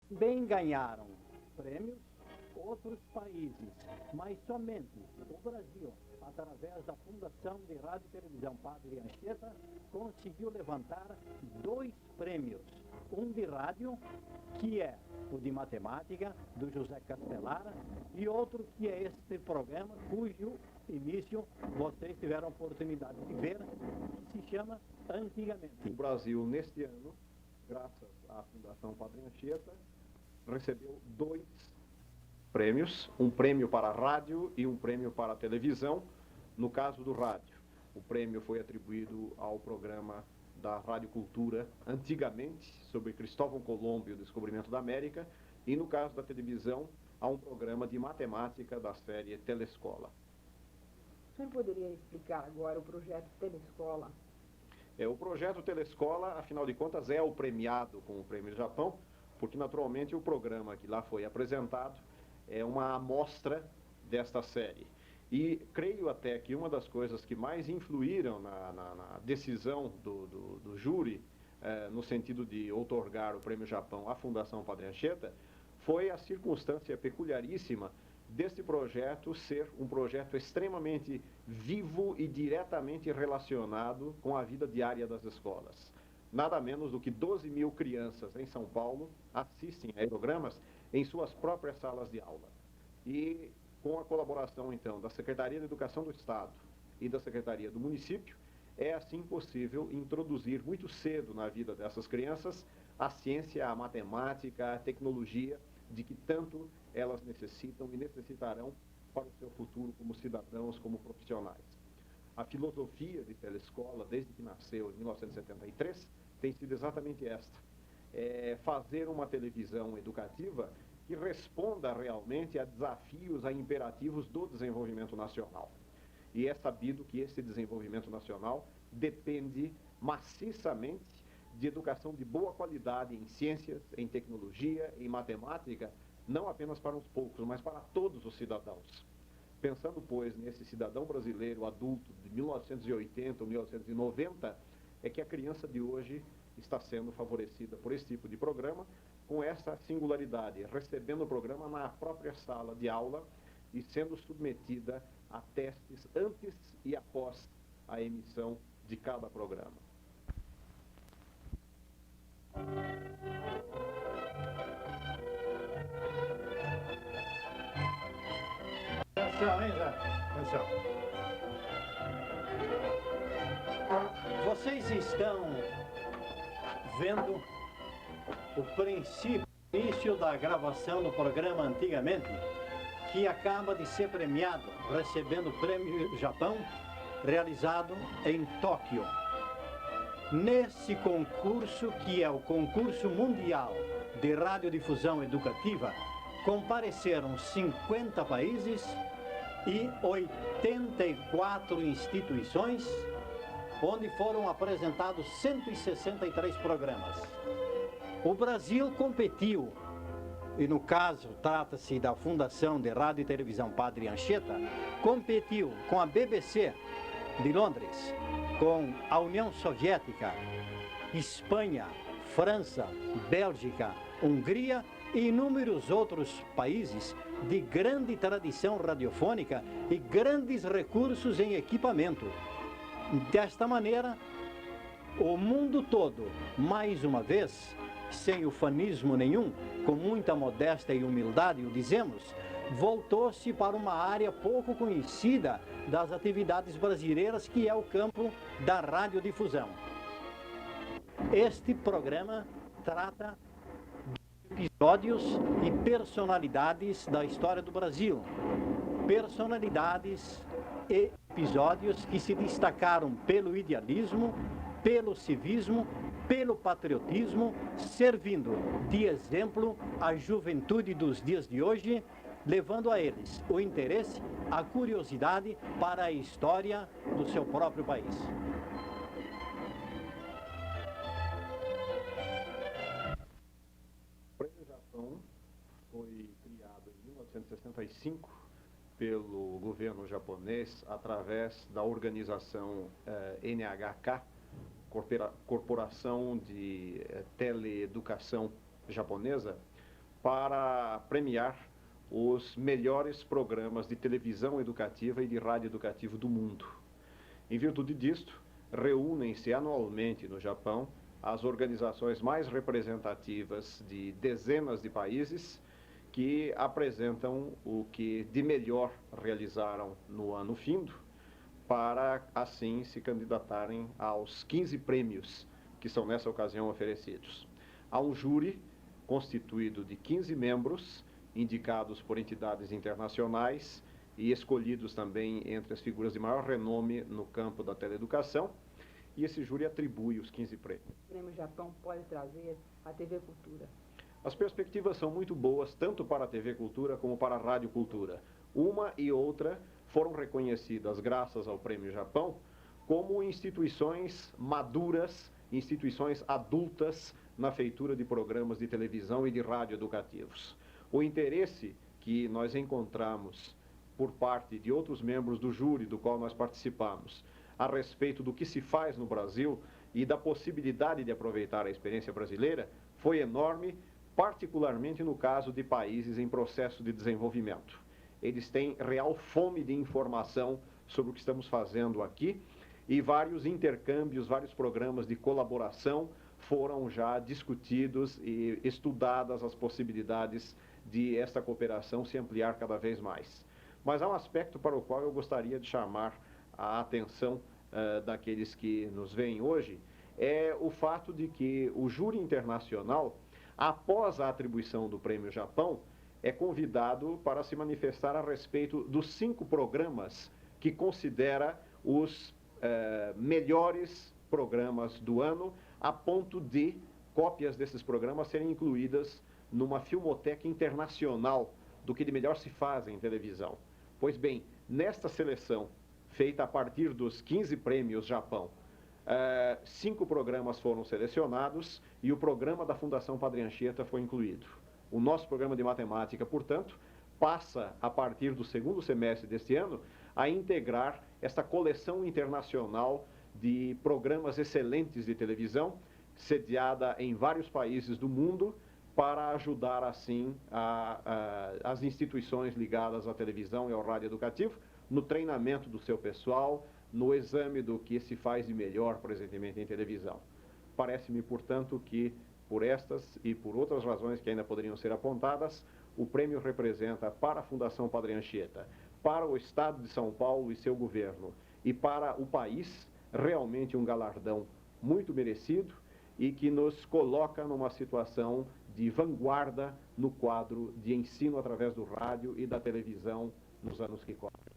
Bem ganharam prêmios outros países, mas somente o Brasil, através da Fundação de Rádio e Televisão Padre Anchieta, conseguiu levantar 2 prêmios. Um de rádio, que é o de matemática, do José Castelar, e outro que é este programa, cujo início vocês tiveram a oportunidade de ver, que se chama Antigamente. O Brasil, neste ano, graças à Fundação Padre Anchieta, recebeu 2 prêmios, um prêmio para a rádio e um prêmio para a televisão. No caso do rádio, o prêmio foi atribuído ao programa da Rádio Cultura, Antigamente, sobre Cristóvão Colombo e o descobrimento da América, e no caso da televisão, a um programa de matemática da série Telescola. O senhor poderia explicar agora o projeto Telescola? O projeto Telescola, afinal de contas, é o premiado com o Prêmio do Japão, porque naturalmente o programa que lá foi apresentado é uma amostra desta série. E creio até que uma das coisas que mais influíram na decisão do júri, no sentido de outorgar o Prêmio Japão à Fundação Padre Anchieta, foi a circunstância peculiaríssima deste projeto ser um projeto extremamente vivo e diretamente relacionado com a vida diária das escolas. Nada menos do que 12 mil crianças em São Paulo assistem a programas em suas próprias salas de aula. E com a colaboração, então, da Secretaria de Educação do Estado e da Secretaria do Município, é assim possível introduzir muito cedo na vida dessas crianças a ciência, a matemática, a tecnologia, de que tanto elas necessitam e necessitarão para o seu futuro como cidadãos, como profissionais. A filosofia de Telescola, desde que nasceu em 1973, tem sido exatamente esta: fazer uma televisão educativa que responda realmente a desafios, a imperativos do desenvolvimento nacional. E é sabido que esse desenvolvimento nacional depende maciçamente de educação de boa qualidade em ciências, em tecnologia, em matemática, não apenas para uns poucos, mas para todos os cidadãos. Pensando, pois, nesse cidadão brasileiro adulto de 1980 ou 1990, é que a criança de hoje está sendo favorecida por esse tipo de programa, com essa singularidade, recebendo o programa na própria sala de aula e sendo submetida a testes antes e após a emissão de cada programa. Atenção, hein, Zé? Atenção. Vocês estão vendo o início da gravação do programa Antigamente, que acaba de ser premiado, recebendo o Prêmio Japão, realizado em Tóquio. Nesse concurso, que é o concurso mundial de radiodifusão educativa, compareceram 50 países e 84 instituições, onde foram apresentados 163 programas. O Brasil competiu, e no caso trata-se da Fundação de Rádio e Televisão Padre Anchieta, competiu com a BBC de Londres, com a União Soviética, Espanha, França, Bélgica, Hungria e inúmeros outros países de grande tradição radiofônica e grandes recursos em equipamento. Desta maneira, o mundo todo, mais uma vez, sem ufanismo nenhum, com muita modéstia e humildade, o dizemos, voltou-se para uma área pouco conhecida das atividades brasileiras, que é o campo da radiodifusão. Este programa trata de episódios e personalidades da história do Brasil. Personalidades e episódios que se destacaram pelo idealismo, pelo civismo, pelo patriotismo, servindo de exemplo à juventude dos dias de hoje, levando a eles o interesse, a curiosidade para a história do seu próprio país. O Prêmio Japão foi criado em 1965 pelo governo japonês através da organização NHK, Corporação de Teleeducação Japonesa, para premiar os melhores programas de televisão educativa e de rádio educativo do mundo. Em virtude disto, reúnem-se anualmente no Japão as organizações mais representativas de dezenas de países que apresentam o que de melhor realizaram no ano findo, para assim se candidatarem aos 15 prêmios que são nessa ocasião oferecidos. Há um júri constituído de 15 membros, indicados por entidades internacionais e escolhidos também entre as figuras de maior renome no campo da teleeducação, e esse júri atribui os 15 prêmios. O Prêmio Japão pode trazer a TV Cultura? As perspectivas são muito boas, tanto para a TV Cultura como para a Rádio Cultura. Uma e outra foram reconhecidas, graças ao Prêmio Japão, como instituições maduras, instituições adultas na feitura de programas de televisão e de rádio educativos. O interesse que nós encontramos por parte de outros membros do júri do qual nós participamos a respeito do que se faz no Brasil e da possibilidade de aproveitar a experiência brasileira foi enorme, particularmente no caso de países em processo de desenvolvimento. Eles têm real fome de informação sobre o que estamos fazendo aqui e vários intercâmbios, vários programas de colaboração foram já discutidos e estudadas as possibilidades de esta cooperação se ampliar cada vez mais. Mas há um aspecto para o qual eu gostaria de chamar a atenção daqueles que nos veem hoje, é o fato de que o júri internacional, após a atribuição do Prêmio Japão, é convidado para se manifestar a respeito dos 5 programas que considera os melhores programas do ano, a ponto de cópias desses programas serem incluídas numa filmoteca internacional do que de melhor se faz em televisão. Pois bem, nesta seleção, feita a partir dos 15 prêmios Japão, 5 programas foram selecionados e o programa da Fundação Padre Anchieta foi incluído. O nosso programa de matemática, portanto, passa, a partir do segundo semestre deste ano, a integrar esta coleção internacional de programas excelentes de televisão, sediada em vários países do mundo, para ajudar, assim, as instituições ligadas à televisão e ao rádio educativo, no treinamento do seu pessoal, no exame do que se faz de melhor presentemente em televisão. Parece-me, portanto, que por estas e por outras razões que ainda poderiam ser apontadas, o prêmio representa para a Fundação Padre Anchieta, para o Estado de São Paulo e seu governo, e para o país, realmente um galardão muito merecido e que nos coloca numa situação de vanguarda no quadro de ensino através do rádio e da televisão nos anos que correm.